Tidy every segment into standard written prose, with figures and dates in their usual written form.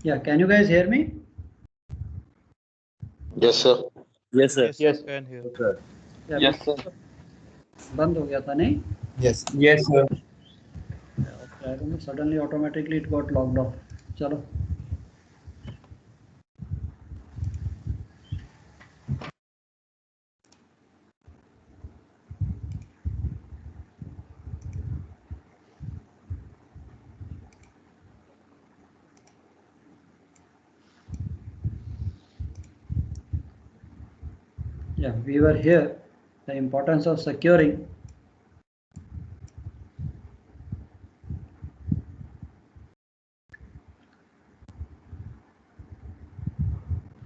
Yeah, can you guys hear me? Yes, sir. Yes, sir. Yes, can hear. Yeah, Yes, sir. बंद हो गया था नहीं? Yes. Yes, sir. Yeah, okay, I don't know, suddenly automatically it got logged off. चलो. Yeah, we were here. The importance of securing.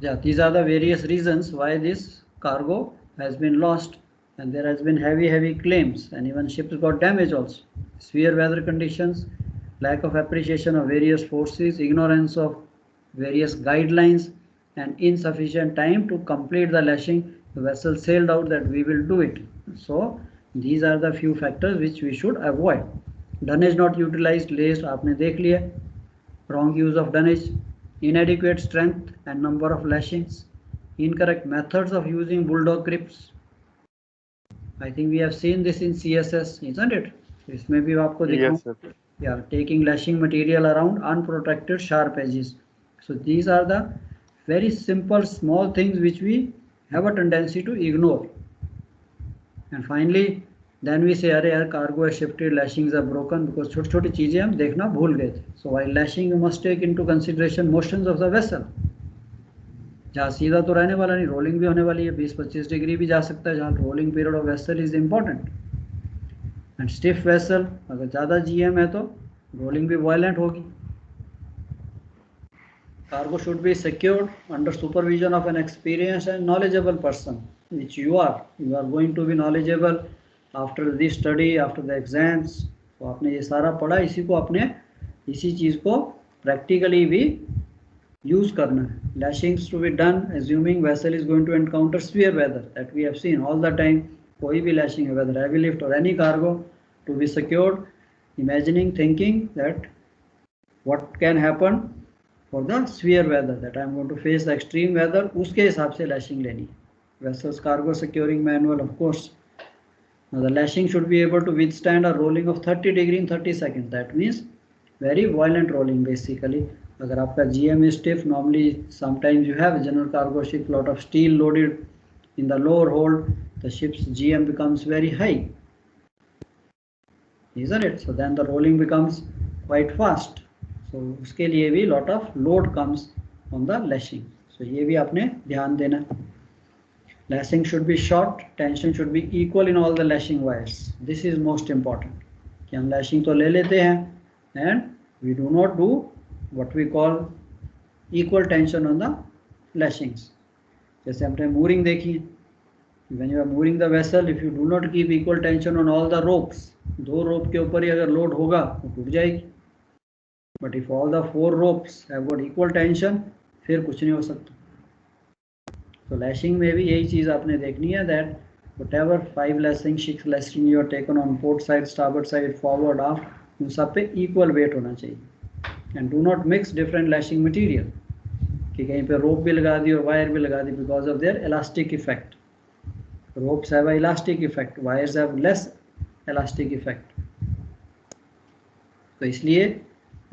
Yeah, these are the various reasons why this cargo has been lost, and there has been heavy claims, and even ships got damaged also. Severe weather conditions, lack of appreciation of various forces, ignorance of various guidelines, and insufficient time to complete the lashing. The vessel sailed out that we will do it. So these are the few factors which we should avoid. Dunnage not utilized, laced, आपने देख लिया. Wrong use of dunnage, inadequate strength and number of lashings, incorrect methods of using bulldog grips. I think we have seen this in CSS, isn't it? इसमें भी आपको Yes, दिखाऊं. sir. Yeah, taking lashing material around unprotected sharp edges. So these are the very simple small things which we have a tendency to ignore. And finally, then we say अरे यार cargo has shifted, lashings are broken, because छोटी छोटी चीजें हम देखना भूल गए थे. So while lashing you must take into consideration motions of the vessel. जहाँ सीधा तो रहने वाला नहीं, रोलिंग भी होने वाली है, 20-25 डिग्री भी जा सकता है, जहाँ rolling period of vessel is important. And stiff vessel, अगर ज़्यादा जीएम है तो रोलिंग भी वायलेंट होगी. Cargo should be secured under supervision of an experienced and knowledgeable person, which you are. You are going to be knowledgeable after the study, after the exams. तो आपने ये सारा पढ़ा, इसी को आपने इसी चीज़ को प्रैक्टिकली भी यूज करना है. Lashings to be done assuming vessel is going to encounter severe weather, that we have seen all the time. कोई भी lashing है, whether heavy lift or any cargo, to be secured, imagining, thinking that what can happen for the severe weather, that I am going to face the extreme weather, उसके हिसाब से lashing लेनी है. Vessels cargo securing manual, of course. Now the lashing should be able to withstand a rolling of 30 degree in 30 seconds. That means very violent rolling basically. अगर आपका GM is stiff, normally sometimes you have a general cargo ship, lot of steel loaded in the lower hold, the ship's GM becomes very high, isn't it? So then the rolling becomes quite fast. So उसके लिए भी lot of load comes on the lashing. So ये भी आपने ध्यान देना. Lashing should be short, tension should be equal in all the lashing wires. This is most important. कि हम lashing तो ले लेते हैं and we do not do what we call equal tension on the lashings. जैसे हमने mooring देखी है. When you are mooring the vessel, if you do not keep equal tension on all the ropes, 2 rope के ऊपर ही अगर load होगा तो टूट जाएगी. But if all the 4 ropes have got equal tension, फिर कुछ नहीं हो सकता. तो लैशिंग में भी यही चीज़ आपने देखनी है, that whatever 5 lashing, 6 lashing you are taken on port side, starboard side, forward, aft, उन सब पे equal weight होना चाहिए. And do not mix different lashing material, कि कहीं पे rope भी लगा दी और wire भी लगा दी, because of their elastic effect. Ropes have a elastic effect, wires have less elastic effect. तो इसलिए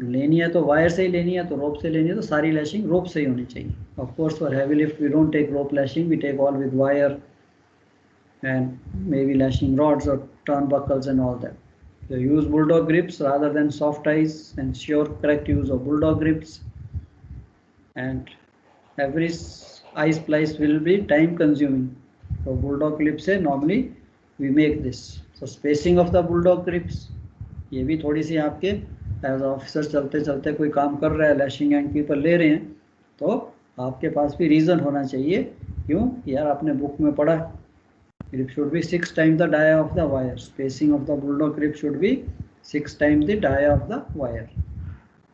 लेनी है तो वायर से ही लेनी है, तो रोप से लेनी है तो सारी लैशिंग रोप से ही होनी चाहिए. Of course for heavy lift we don't take rope lashing, we take all with wire and maybe lashing rods or turnbuckles and all that. So use bulldog grips rather than soft ties. Ensure correct use of bulldog grips, and every eye splice will be time consuming. So bulldog grips से normally we make this. So spacing of the bulldog grips, ये भी थोड़ी सी आपके as officer चलते चलते कोई काम कर रहा है, लैशिंग एंड कीपर ले रहे हैं, तो आपके पास भी रीज़न होना चाहिए. क्यों यार, आपने बुक में पढ़ा grip should be 6 times the dia of the wire. Spacing of the bulldog grip should be 6 times the dia of the wire.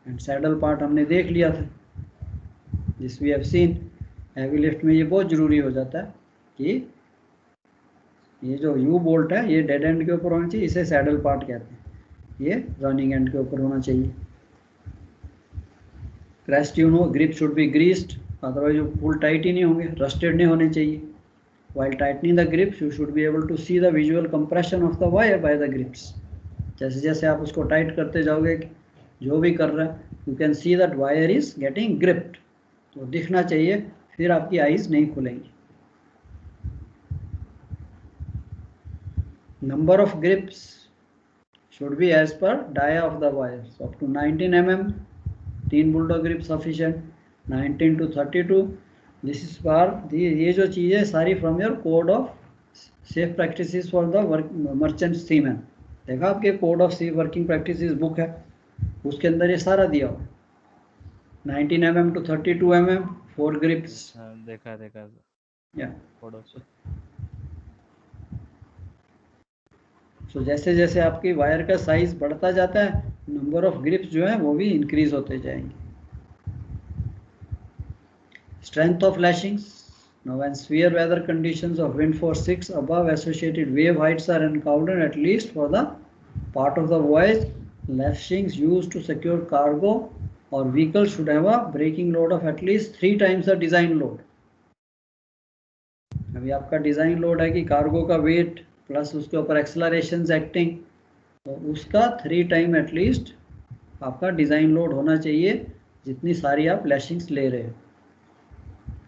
And saddle part हमने देख लिया था, this we have seen. heavy lift में ये बहुत ज़रूरी हो जाता है कि ये जो U बोल्ट है ये डेड एंड के ऊपर होना चाहिए, इसे सैडल पार्ट कहते हैं. ये रनिंग एंड के ऊपर होना चाहिए. Rest you know grip should be greased, otherwise वो फुल टाइट ही नहीं होंगे, रस्टेड नहीं होने चाहिए. While tightening the grips, you should be able to see the visual compression of the wire by the grips. जैसे जैसे आप उसको टाइट करते जाओगे, जो भी कर रहा है, you can see that wire is getting gripped. तो दिखना चाहिए, फिर आपकी आईज नहीं खुलेंगी. Number of grips should be as per dia of the wire. So up to 19 mm, 3 bulldog grip sufficient. 19 to 32. This is for ये जो चीज़ है सारी from your code of safe practices for the merchant seaman. देखा आपके code of safe working practices book है, उसके अंदर ये सारा दिया हुआ. 19 mm to 32 mm, 4 grips. देखा या कोड ऑफ. सो जैसे जैसे आपकी वायर का साइज बढ़ता जाता है, नंबर ऑफ ग्रिप्स जो है वो भी इंक्रीज होते जाएंगे. Strength of lashings. Now when severe weather conditions of wind force 6 above associated wave heights are encountered, at least for the part of the voyage, lashings used to secure cargo or vehicle should have a braking load of at least 3 times the design load. अभी आपका design load है कि cargo का weight plus उसके ऊपर एक्सेलरेशंस acting, तो उसका 3 time at least आपका डिज़ाइन लोड होना चाहिए जितनी सारी आप लैशिंग्स ले रहे हैं.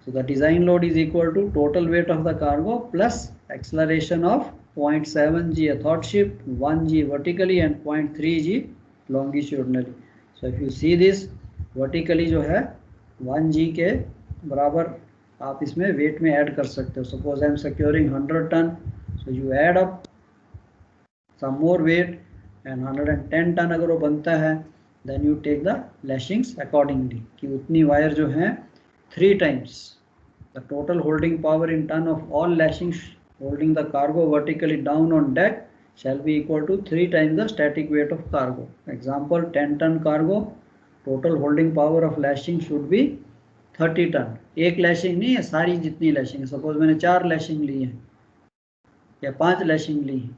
So the design load is equal to total weight of the cargo plus acceleration of 0.7 g athwartship, 1 g vertically and 0.3 g longitudinally. So if you see this vertically जो है 1 g के बराबर आप इसमें weight में add कर सकते हो. Suppose I am securing 100 ton, so you add up some more weight and 110 ton अगर वो बनता है, then you take the lashings accordingly कि उतनी वायर जो है 3 times the total holding power in ton of all lashings holding the cargo vertically down on deck shall be equal to 3 times the static weight of cargo. Example, 10 ton cargo, total holding power of lashing should be 30 ton. एक lashing नहीं है, सारी जितनी lashing, suppose मैंने 4 lashing ली है या 5 lashing ली है,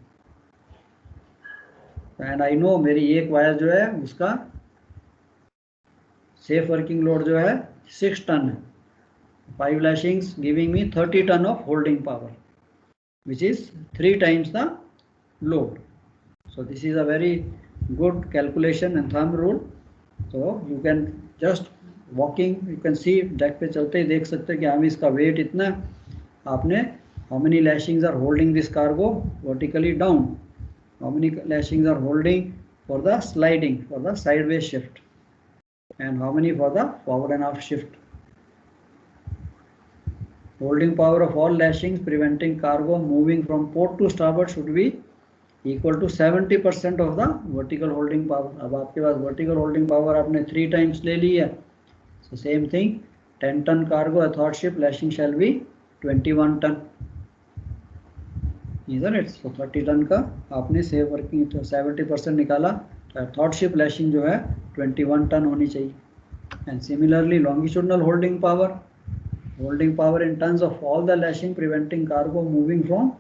and I know मेरी एक वायर जो है उसका सेफ वर्किंग लोड जो है 6 टन है. 5 lashings giving me 30 ton of holding power, which is 3 times the load. So this is a very good calculation and thumb rule. So you can just walking, you can see deck पे चलते ही देख सकते हैं कि हम इसका weight इतना, आपने how many lashings are holding this cargo vertically down, how many lashings are holding for the sliding, for the sideways shift, and how many for the forward and aft shift. Holding power of all lashings preventing cargo moving from port to starboard should be equal to 70% of the vertical holding power. अब आपके पास vertical holding power आपने 3 times ले ली है, so same thing, 10 ton cargo athwartship lashing shall be 21 ton, isn't it? So 30 ton का आपने save working तो 70% निकाला, तो athwartship lashing जो है 21 ton होनी चाहिए. And similarly longitudinal holding power in tons of all the lashing preventing cargo moving from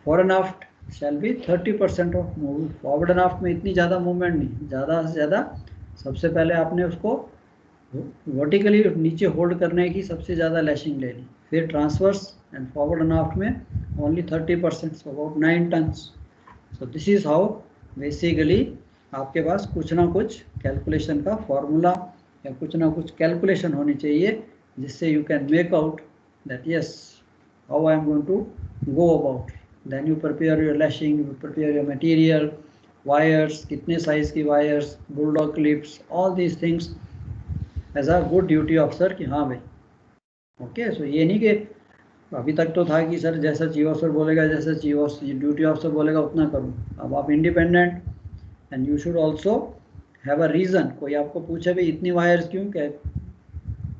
forward and aft shall be 30% of move. Forward and aft में इतनी ज़्यादा मूवमेंट नहीं, ज़्यादा से ज़्यादा सबसे पहले आपने उसको वर्टिकली नीचे होल्ड करने की सबसे ज़्यादा लैशिंग ले ली, फिर transverse and forward and aft में only 30%, so about 9 tons. So this is how basically आपके पास कुछ ना कुछ कैलकुलेशन का फॉर्मूला या कुछ ना कुछ कैलकुलेशन होनी चाहिए जिससे you can make out that yes, how I am going to go about. Then you prepare your lashing, you prepare your material, wires, कितने size की wires, bulldog clips, all these things as a good duty officer कि हाँ भाई okay. सो ये नहीं कि अभी तक तो था कि सर जैसा चीफ ऑफिसर बोलेगा, जैसा ड्यूटी ऑफिसर बोलेगा उतना करूँ. अब आप independent, and you should also have a reason. कोई आपको पूछे भाई इतनी वायर्स क्यों, क्या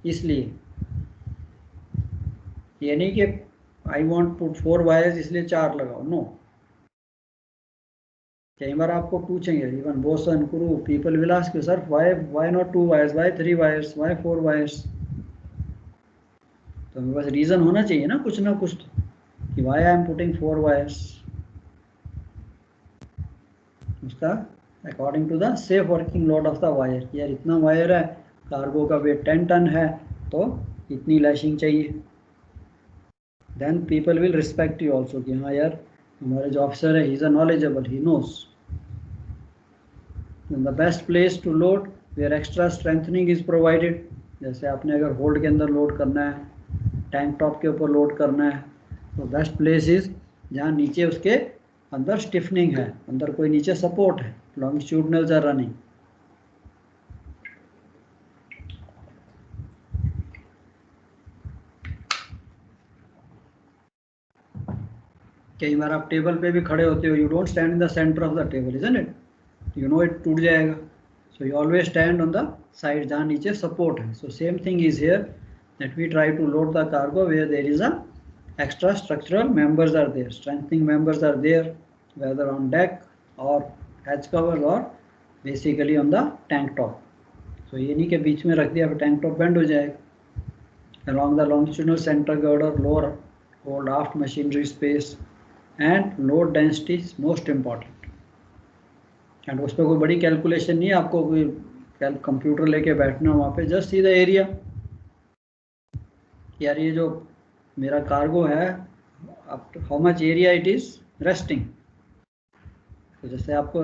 इसलिए, ये नहीं कि आई वॉन्ट पुट 4 वायर्स इसलिए 4 लगाओ, नो. कई बार आपको पूछेंगे, even boson crew people will ask you sir why not 2 wires, why 3 wires, why 4 wires. तो मेरे पास रीज़न होना चाहिए ना कुछ तो, कि why I am putting 4 wires. उसका according to the safe working load of the wire, यार इतना वायर है, कार्गो का वेट 10 टन है तो इतनी लैशिंग चाहिए। Then people will respect you also कि हाँ यार हमारे जो ऑफिसर है he is a knowledgeable, he knows. The best place to load where extra strengthening is provided, जैसे आपने अगर होल्ड के अंदर लोड करना है, टैंक टॉप के ऊपर लोड करना है, तो बेस्ट प्लेस इज जहाँ नीचे उसके अंदर स्टिफनिंग है, अंदर कोई नीचे सपोर्ट है, लॉन्गिट्यूडनल्स आर रनिंग। कई बार आप टेबल पे भी खड़े होते हो, you don't stand in the centre of the table, isn't it, you know it टूट जाएगा, so you always stand on the side जहाँ नीचे सपोर्ट है। So same thing is here that we try to load the cargo where there is a extra structural members are there, strengthening members are there, whether on deck or hatch cover or basically on the tank top. So ये नहीं कि बीच में रख दिया फिर tank top bend हो जाएगा। along the longitudinal center girder, lower hold aft machinery space and load density is most important. and उस पर कोई बड़ी कैलकुलेशन नहीं है, आपको कोई कंप्यूटर लेके बैठना वहाँ पे, जस्ट सी द एरिया। यार ये जो मेरा कार्गो है, how much area it is resting. तो जैसे आपको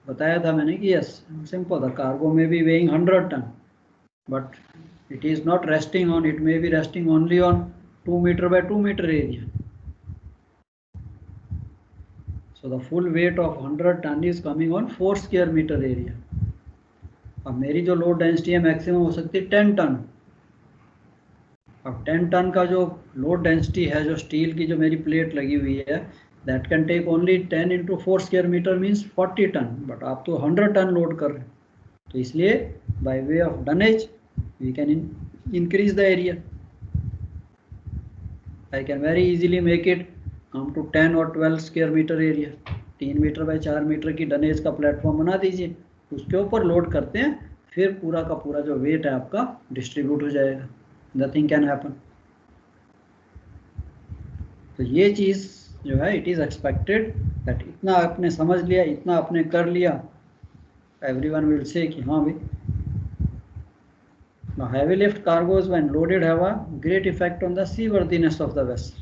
बताया था मैंने कि यस सिंपल था, कार्गो में भी weighing 100 ton, but it is not resting on, it may be resting only on 2 metre by 2 metre area. So the full weight of 100 ton is coming on 4 square metre area. अब मेरी जो load density है maximum हो सकती है 10 ton. अब 10 ton का जो लोड डेंसिटी है, जो स्टील की जो मेरी प्लेट लगी हुई है, that can take only 10 into 4 square metre means 40 ton, but आप तो 100 टन लोड कर रहे हैं। तो इसलिए by way of dunnage we can increase the area. I can very easily make it come to 10 और 12 square metre area. 3 metre by 4 metre की dunnage का प्लेटफॉर्म बना दीजिए, उसके ऊपर लोड करते हैं, फिर पूरा का पूरा जो वेट है आपका डिस्ट्रीब्यूट हो जाएगा, नथिंग कैन हैपन। तो ये चीज़ जो है इट इज़ एक्सपेक्टेड दैट इतना आपने समझ लिया, इतना आपने कर लिया, एवरीवन विल से कि हाँ भाई। Now heavy lift cargoes when loaded have a great effect on the seaworthiness of the vessel.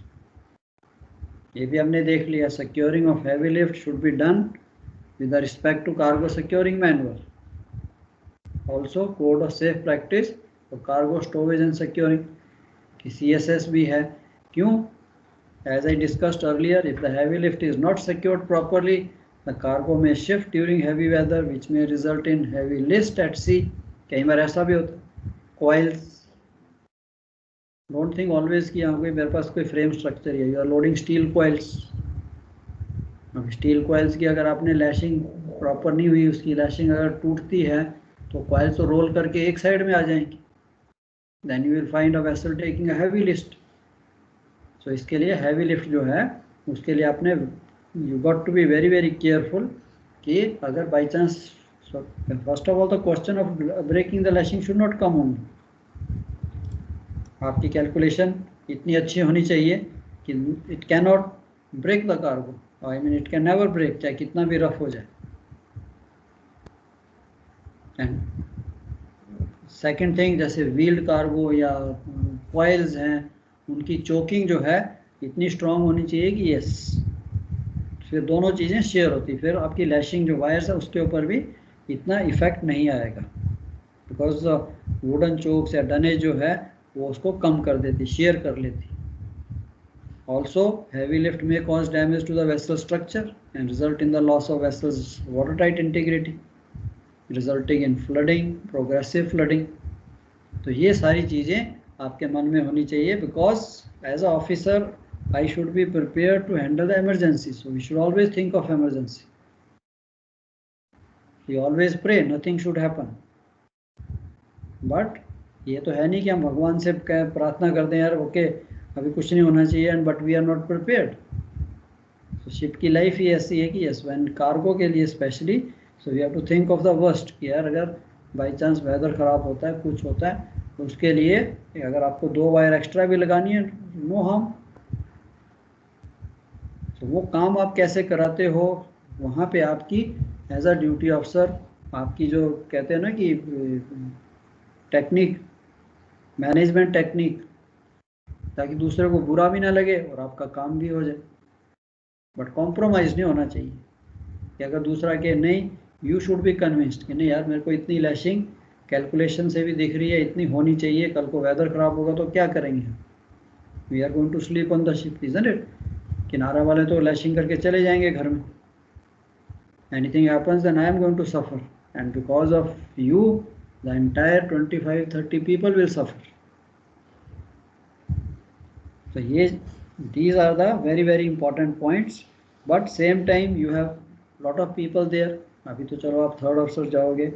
ये भी हमने देख लिया, securing of heavy lift should be done with respect to cargo securing manual. Also code of safe practice for cargo stowage and securing कि CSS भी है। क्यों? As I discussed earlier, if the heavy lift is not secured properly, the cargo may shift during heavy weather, which may result in heavy list at sea. कई बार ऐसा भी होता है। Coils, don't think always कि हाँ कोई मेरे पास कोई फ्रेम स्ट्रक्चर है, you are loading steel coils. अब स्टील coils की अगर आपने लैशिंग प्रॉपर नहीं हुई, उसकी लैशिंग अगर टूटती है तो coils तो रोल करके एक साइड में आ जाएंगी, then you will find a vessel taking a heavy list. So इसके लिए हैवी लिफ्ट जो है उसके लिए आपने you got to be very very careful कि अगर by chance, first of all the question of breaking the lashing should not come on. आपकी कैलकुलेशन इतनी अच्छी होनी चाहिए कि it can not break the cargo, I mean it can never break, चाहे कितना भी रफ हो जाए। एंड सेकेंड थिंग, जैसे व्हील्ड कार्गो या कॉइल्स हैं, उनकी चोकिंग जो है इतनी स्ट्रांग होनी चाहिए कि यस फिर दोनों चीज़ें शेयर होती, फिर आपकी लैशिंग जो वायर्स है उसके ऊपर भी इतना इफेक्ट नहीं आएगा, बिकॉज वुडन चोक्स या डनेज जो है वो उसको कम कर देती, शेयर कर लेती। ऑल्सो हैवी लिफ्ट में cause damage to the vessel structure and result in the loss of vessels water tight integrity, resulting in flooding, progressive flooding. तो ये सारी चीज़ें आपके मन में होनी चाहिए, because as a officer I should be prepare to handle the emergency, so we should always think of emergency, we always pray nothing should happen. But ये तो है नहीं कि हम भगवान से प्रार्थना करते हैं यार ओके अभी कुछ नहीं होना चाहिए, and but we are not prepared. तो शिप की लाइफ ही ऐसी है कि यस व्हेन कार्गो के लिए specially, so we have to think of the worst कि यार अगर बाई चांस वेदर ख़राब होता है, कुछ होता है, तो उसके लिए अगर आपको 2 वायर एक्स्ट्रा भी लगानी है, नो हार्म। तो वो काम आप कैसे कराते हो, वहाँ पे आपकी एज अ ड्यूटी ऑफिसर आपकी जो कहते हैं ना कि टेक्निक, मैनेजमेंट टेक्निक, ताकि दूसरे को बुरा भी ना लगे और आपका काम भी हो जाए। बट कॉम्प्रोमाइज़ नहीं होना चाहिए कि अगर दूसरा के नहीं, यू शुड बी कन्विंस्ड कि नहीं यार मेरे को इतनी लैशिंग कैलकुलेशन से भी दिख रही है, इतनी होनी चाहिए, कल को वेदर खराब होगा तो क्या करेंगे, we are going to sleep on the ship, isn't it. किनारा वाले तो लैशिंग करके चले जाएंगे घर में, anything happens then I am going to suffer, and because of you the entire 25-30 people will suffer. So these are the very important points, but same time you have lot of people there। अभी तो चलो आप third अफसर जाओगे,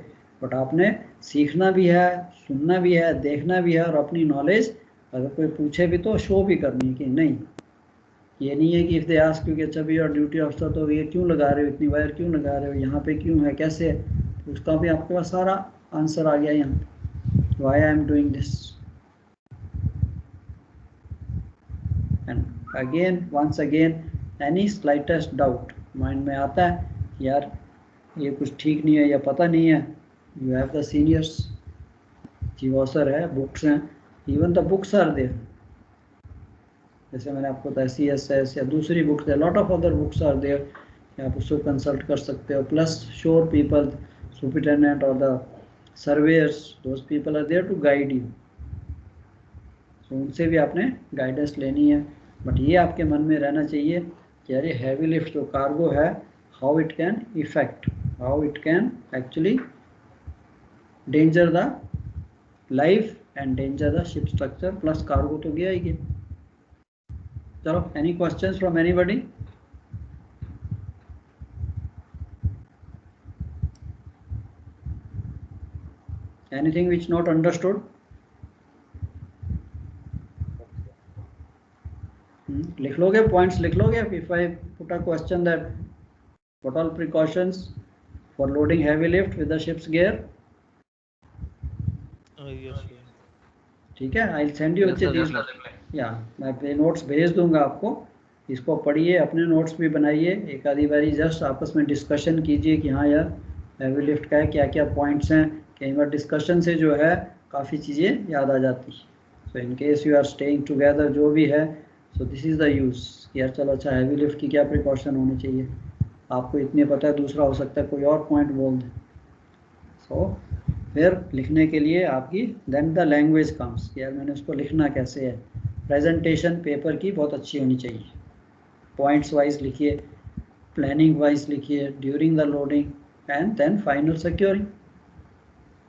but आपने सीखना भी है, सुनना भी है, देखना भी है, और अपनी नॉलेज अगर कोई पूछे भी तो शो भी करनी है कि नहीं। ये नहीं है कि इफ दे आस्क यू कि अच्छा भी और ड्यूटी अफसर तो ये क्यों लगा रहे हो, इतनी वायर क्यों लगा रहे हो, यहाँ पे क्यों है, कैसे है, तो उसका भी आपके पास सारा आंसर आ गया यहाँ, why I am doing this. And again once again any slightest doubt mind में आता है कि यार ये कुछ ठीक नहीं है या पता नहीं है, you have the seniors, Jeevo sir है, बुक्स हैं, even the books are there, जैसे मैंने आपको बताया CSS या दूसरी बुक्स है, lot of other books are there, आप उसको कंसल्ट कर सकते हो। प्लस श्योर पीपल, सुपरिटेंडेंट और the surveyors, those people are there to guide you, तो उनसे भी आपने गाइडेंस लेनी है। बट ये आपके मन में रहना चाहिए कि अरे हैवी लिफ्ट जो कार्गो है, how it can effect, how it can actually danger the life and danger the ship structure, plus cargo तो गया ही गया। चलो, any questions from anybody? Anything which not understood? लिख लोगे, पॉइंट्स लिख लोगे? If I put a question that what all precautions for loading heavy lift with the ship's gear? Yes sir. ठीक है, आई सेंड यू these, या मैं notes भेज दूंगा आपको, इसको पढ़िए, अपने नोट्स भी बनाइए, एक आधी बारी जस्ट आपस में डिस्कशन कीजिए कि हाँ यार हैवी लिफ्ट का है, क्या क्या पॉइंट्स हैं। कई बार डिस्कशन से जो है काफ़ी चीज़ें याद आ जाती है। So in case you are staying together जो भी है, so this is the use यार, चलो अच्छा हैवी लिफ्ट की क्या प्रिकॉशन होनी चाहिए, आपको इतने पता है, दूसरा हो सकता है कोई और पॉइंट बोल दे। सो फिर लिखने के लिए आपकी देन द लैंग्वेज कम्स, यार मैंने उसको लिखना कैसे है। प्रेजेंटेशन पेपर की बहुत अच्छी होनी चाहिए, पॉइंट्स वाइज लिखिए, प्लानिंग वाइज लिखिए, during the loading and then final securing.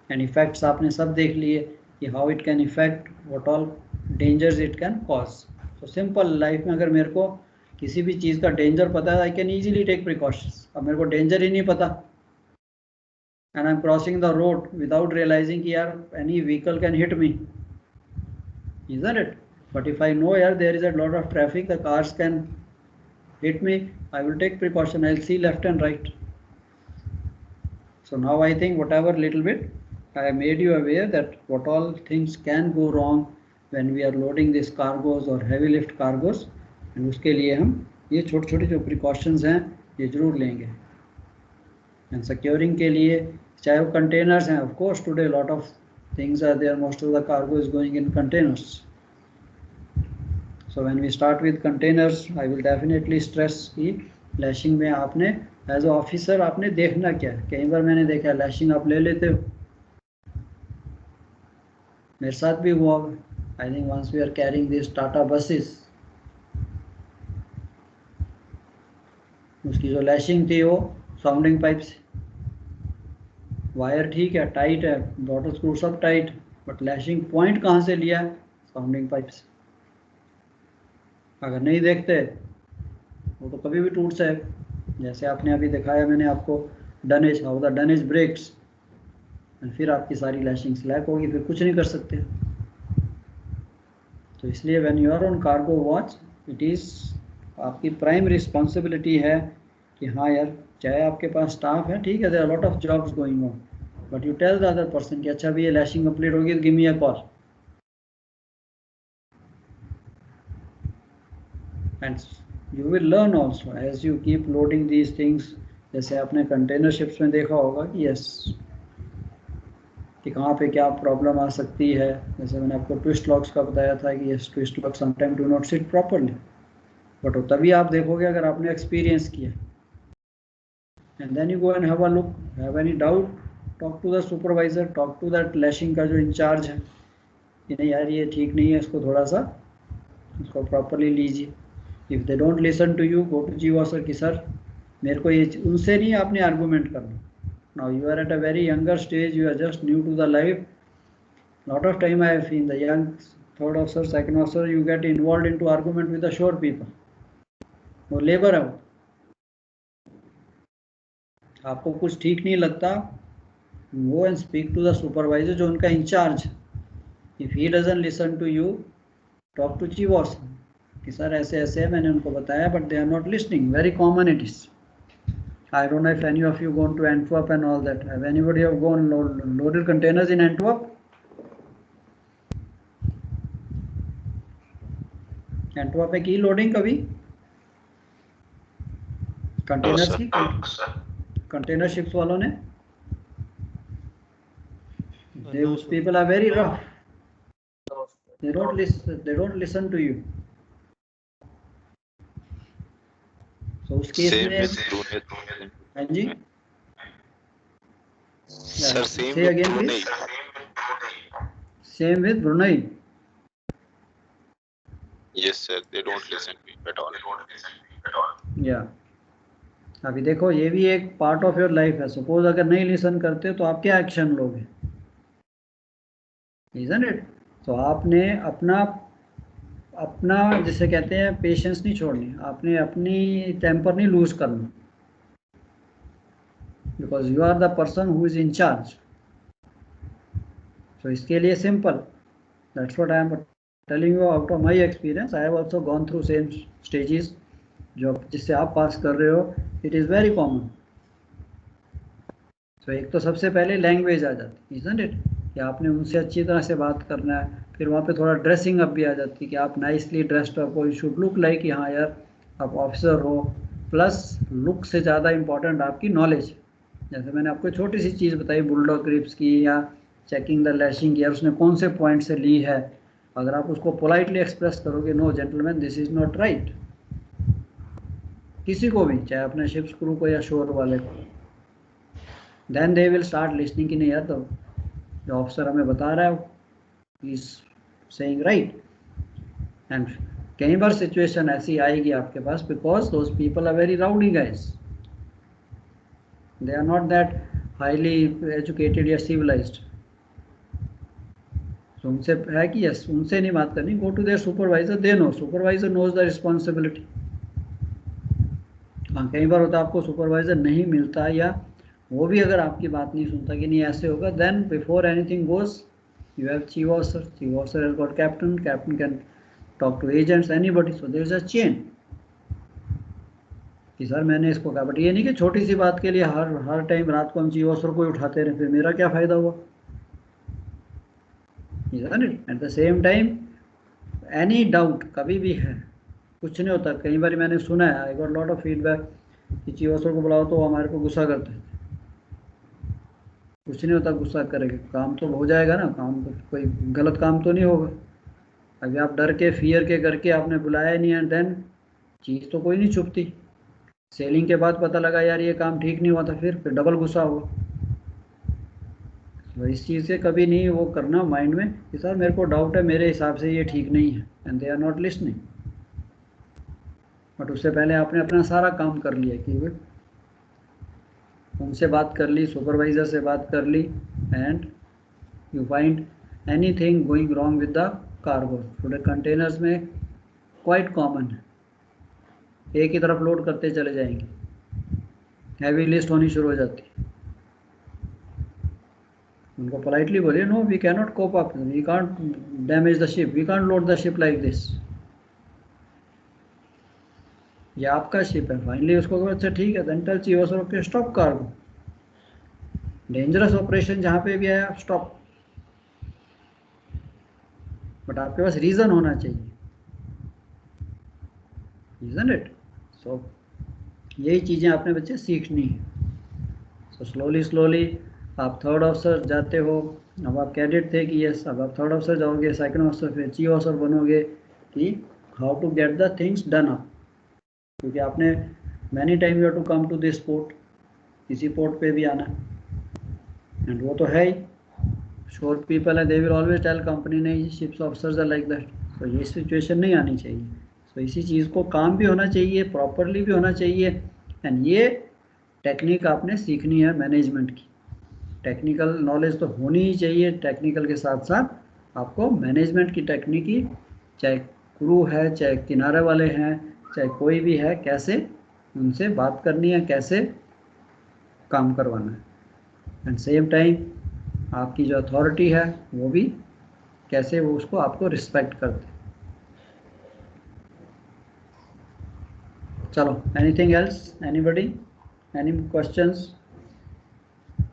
And effects आपने सब देख लिए कि how it can effect, what all dangers it can cause. So simple life में अगर मेरे को किसी भी चीज़ का डेंजर पता है, I can easily take precautions. अब मेरे को डेंजर ही नहीं पता and I'm crossing the road without realizing कि यार any vehicle can hit me, isn't it? But if I know यार there is a lot of traffic, the cars can hit me, I will take precaution, I'll see left and right. So now I think whatever little bit I made you aware that what all things can go wrong when we are loading these cargos or heavy lift cargos, and उसके लिए हम ये छोटे छोटे जो precautions हैं ये जरूर लेंगे। And securing के लिए चाहे वो कंटेनर्स हैं, of course today lot of things are there, most of the cargo is going in containers. So when we start with containers, I will definitely stress कि लैशिंग में आपने एज अ ऑफिसर आपने देखना क्या है। कई बार मैंने देखा है लैशिंग आप ले लेते हो, मेरे साथ भी हुआ। I think once we are carrying this Tata buses, उसकी जो लैशिंग थी वो साउंडिंग पाइप से, वायर ठीक है, टाइट है, बॉटल स्क्रू सब टाइट, बट लैशिंग पॉइंट कहाँ से लिया है? साउंडिंग पाइप से। अगर नहीं देखते वो तो कभी भी टूट जाए, जैसे आपने अभी दिखाया मैंने आपको dunnage, how the dunnage breaks, फिर आपकी सारी लैशिंग स्लैक होगी, फिर कुछ नहीं कर सकते। तो इसलिए when you are on cargo watch, it is आपकी प्राइम रिस्पॉन्सिबिलिटी है कि हाँ यार, चाहे आपके पास स्टाफ है, ठीक है, there are lot of jobs going on, but you tell the other person कि अच्छा भी ये लैशिंग कंप्लीट होगी तो give me a call, and you will learn also as you keep loading these things. जैसे आपने कंटेनर शिप्स में देखा होगा कि यस, कि कहाँ पे क्या प्रॉब्लम आ सकती है। जैसे मैंने आपको ट्विस्ट लॉक्स का बताया था कि ये twist lock sometime do not sit properly, but तभी आप देखोगे अगर आपने एक्सपीरियंस किया। And then you go and have a look, have any doubt, talk to the supervisor, talk to that lashing का जो इंचार्ज है कि नहीं यार ये ठीक नहीं है, इसको थोड़ा सा इसको प्रॉपरली लीजिए। If they don't listen to you, go to Jeeva sir कि सर मेरे को ये उनसे नहीं आपने आर्गूमेंट करना। Now you are at a very younger stage, you are just new to the life. Lot of time I have seen the young third officer, second officer, you get involve into argument with the shore people. वो labour है, वो आपको कुछ ठीक नहीं लगता, go and speak to the supervisor जो उनका इंचार्ज है। If he doesn't listen to you, talk to chief officer कि सर ऐसे ऐसे है, मैंने उनको बताया but they are not listening. Very common it is. I don't know if any of you gone to Antwerp and all that. Have anybody have gone loaded containers in Antwerp? Antwerp पे की loading कभी containers की, container ships वालों ने? Those people are very rough. They don't listen to you. So उस case में हाँ जी Sir, same say with again Brunei. please. Same with Brunei. Yes, sir. They don't listen to me at all. Yeah. अभी देखो ये भी एक part of your life है। Suppose अगर नहीं लिसन करते तो आप क्या एक्शन लोगे, isn't it? तो आपने अपना अपना जिसे कहते हैं पेशेंस नहीं छोड़नी, आपने अपनी टेम्पर नहीं लूज करना, because you are the person who is in charge. तो इसके लिए simple, that's what I am telling you out of my experience. I have also gone through same stages जो जिससे आप पास कर रहे हो। It is very common. तो एक तो सबसे पहले लैंग्वेज आ जाती है, isn't it? कि आपने उनसे अच्छी तरह से बात करना है। फिर वहाँ पे थोड़ा ड्रेसिंग अप भी आ जाती है कि आप नाइसली ड्रेस्ड अप हो, यू शुड लुक लाइक कि हाँ यार आप ऑफिसर हो। प्लस लुक से ज़्यादा इम्पॉर्टेंट आपकी नॉलेज। जैसे मैंने आपको छोटी सी चीज़ बताई बुलडॉग ग्रिप्स की या चेकिंग द लैशिंग, या उसने कौन से पॉइंट से ली है, अगर आप उसको पोलाइटली एक्सप्रेस करोगे, no gentleman this is not right, किसी को भी, चाहे अपने शिप्स क्रू को या शोर वाले को, then they will start listening कि नहीं यार तो जो ऑफिसर हमें बता रहा है he is saying right. And कई बार सिचुएशन ऐसी आएगी आपके पास because those people are very rowdy guys, they are not that highly educated या सिविलाइज्ड। तो उनसे है कि यस उनसे नहीं बात करनी, go to their supervisor, they know, supervisor knows the responsibility. हाँ कई बार होता है आपको सुपरवाइजर नहीं मिलता या वो भी अगर आपकी बात नहीं सुनता कि नहीं ऐसे होगा, then before anything goes you have chief officer, chief officer has got captain, captain can talk to agents, anybody, so there is a chain कि सर मैंने इसको कहा, बट ये नहीं कि छोटी सी बात के लिए हर टाइम रात को हम चीफ ऑफिसर को ही उठाते रहे, फिर मेरा क्या फायदा हुआ। At the same time any doubt कभी भी है, कुछ नहीं होता। कई बार मैंने सुना है, I got lot of feedback कि चीफ ऑफिसर को बुलाओ तो हमारे को गुस्सा करते हैं। कुछ नहीं होता, गुस्सा करेंगे, काम तो हो जाएगा ना, काम तो कोई गलत काम तो नहीं होगा। अभी आप डर के फियर के करके आपने बुलाया नहीं है, देन चीज़ तो कोई नहीं छुपती। सेलिंग के बाद पता लगा यार ये काम ठीक नहीं हुआ था, फिर डबल गुस्सा हुआ। तो इस चीज़ से कभी नहीं वो करना माइंड में कि सर मेरे को डाउट है, मेरे हिसाब से ये ठीक नहीं है, and they are not listening. But उससे पहले आपने अपना सारा काम कर लिया कि उनसे बात कर ली, सुपरवाइज़र से बात कर ली, and you find anything going wrong with the cargo. थोड़े कंटेनर्स में क्वाइट कॉमन है, एक ही तरफ लोड करते चले जाएंगे, हैवी लिस्ट होनी शुरू हो जाती है। उनको पोलाइटली बोलिए no we can not cope up, we can't damage the ship, we can't load the ship like this, ये आपका शिप है। फाइनली उसको अच्छा ठीक है, then tell chief officer okay stop cargo, dangerous operation जहाँ पे भी आया स्टॉप, बट आपके पास रीज़न होना चाहिए, isn't it? So यही चीज़ें आपने बच्चे सीखनी है। So slowly आप थर्ड ऑफिसर जाते हो, अब आप कैडेट थे कि यस, अब आप थर्ड ऑफिसर जाओगे, सेकंड ऑफिसर, फिर चीफ ऑफिसर बनोगे कि how to get the things done up, क्योंकि आपने many time you have to come to this port, इसी पोर्ट पे भी आना, एंड वो तो है ही, श्योर पीपल है, they will always tell company नहीं ships officers are like that, तो ये सिचुएशन नहीं आनी चाहिए। तो इसी चीज़ को काम भी होना चाहिए, प्रॉपरली भी होना चाहिए, एंड ये टेक्निक आपने सीखनी है मैनेजमेंट की, टेक्निकल नॉलेज तो होनी ही चाहिए, टेक्निकल के साथ साथ आपको मैनेजमेंट की टेक्निक की, चाहे क्रू है, चाहे किनारे वाले हैं, चाहे कोई भी है, कैसे उनसे बात करनी है, कैसे काम करवाना है, एंड सेम टाइम आपकी जो अथॉरिटी है वो भी कैसे वो उसको आपको रिस्पेक्ट करते। चलो, anything else, anybody, any questions?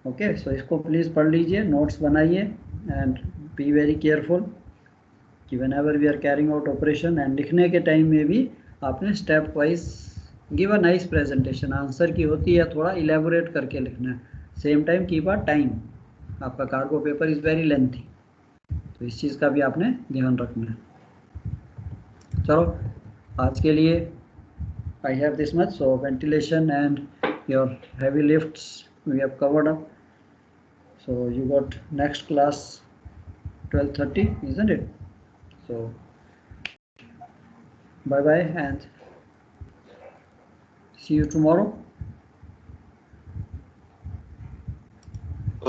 Okay, so इसको प्लीज़ पढ़ लीजिए, नोट्स बनाइए, एंड बी वेरी केयरफुल कि whenever we are carrying out operation, and लिखने के टाइम में भी आपने step wise give a nice presentation, answer की होती है थोड़ा इलेबोरेट करके लिखना है, same time keep a time, आपका cargo paper is very lengthy, तो इस चीज़ का भी आपने ध्यान रखना है। चलो, आज के लिए I have this much, so ventilation and your heavy lifts we have covered up. So you got next class 12:30, isn't it? So bye bye and see you tomorrow.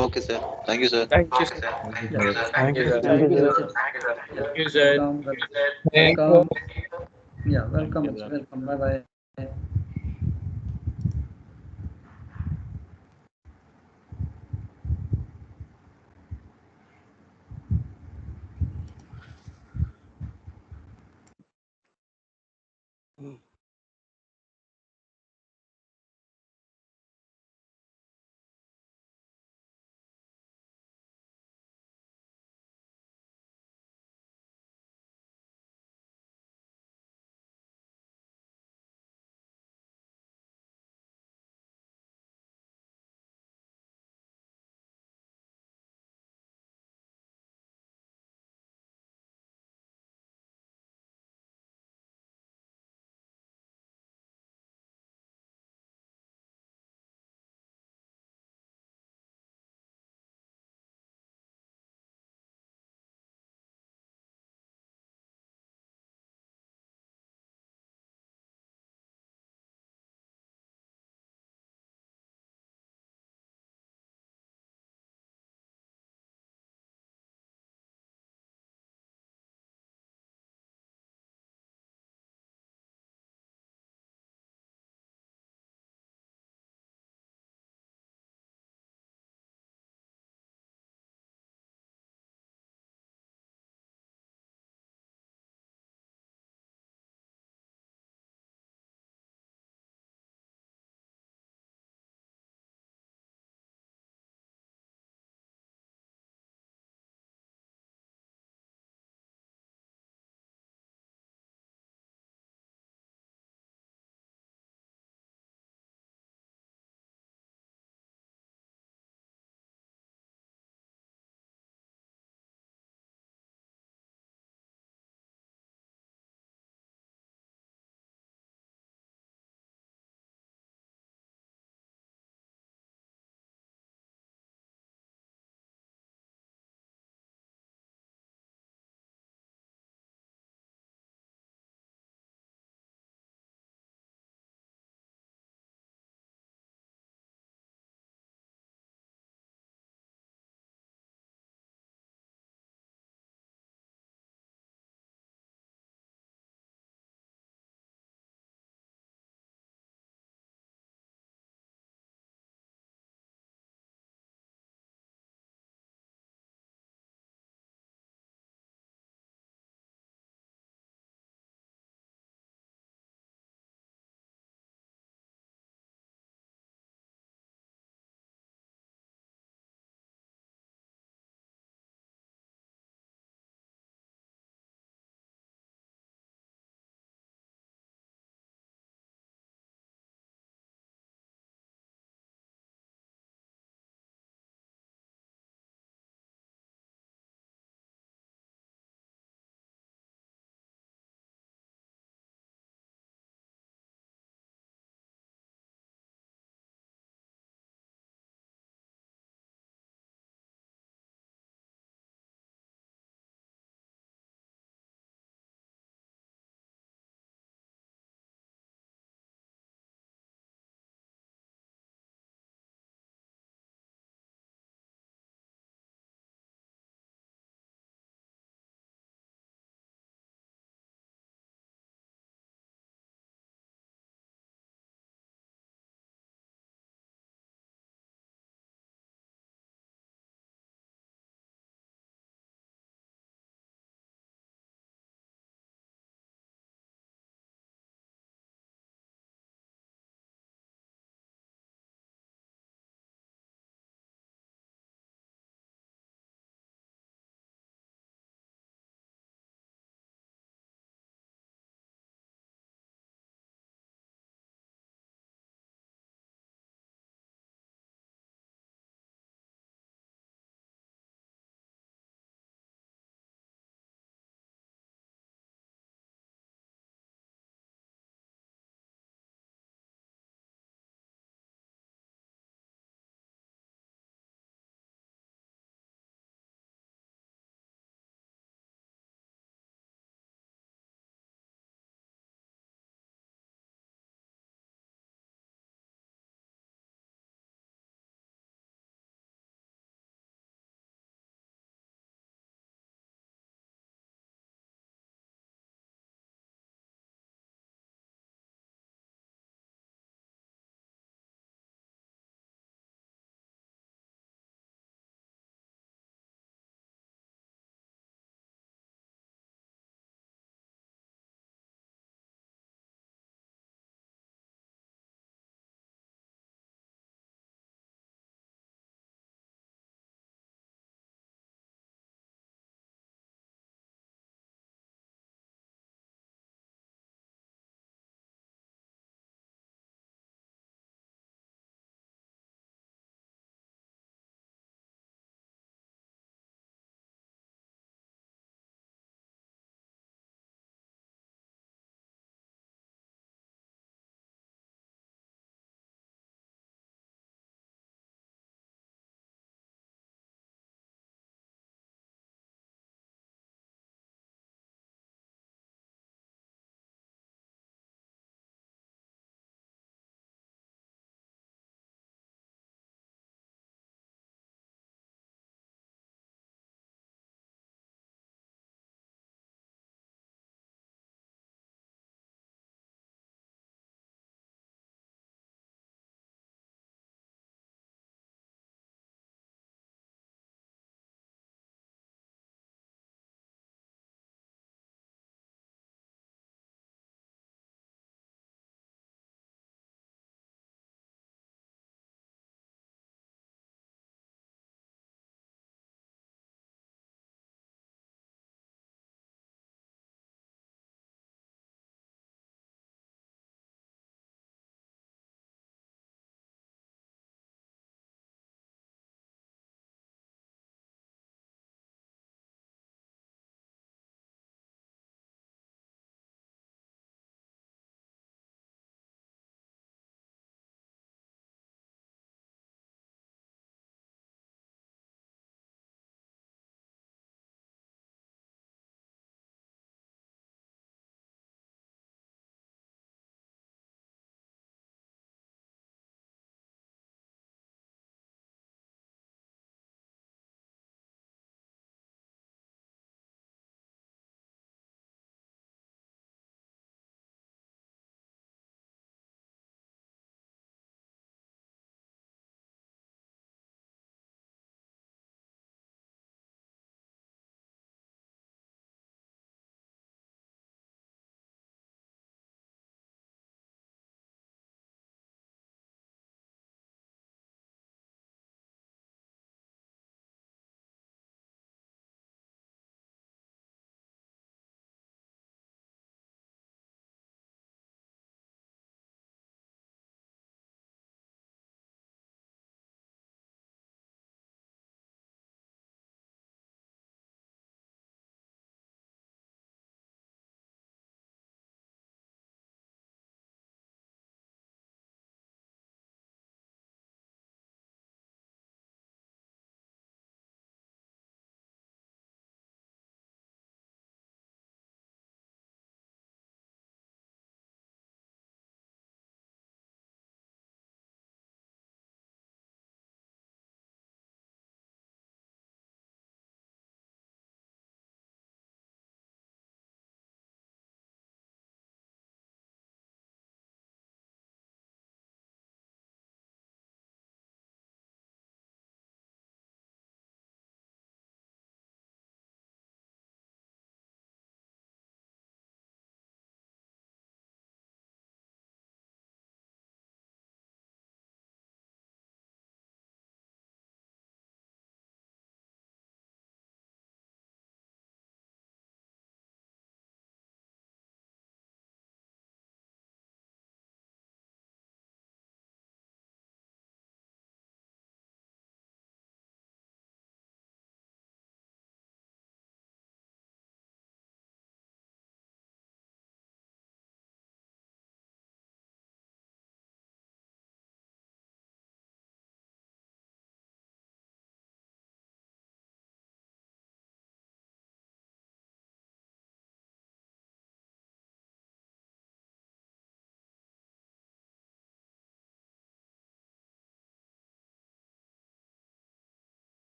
Okay, sir. Thank you, sir. Thank you, sir. Yeah. Thank you, sir. Thank you, sir. Thank you, sir. Welcome. Thank you. Welcome. Yeah, welcome. Thank you, sir. Welcome. Bye bye.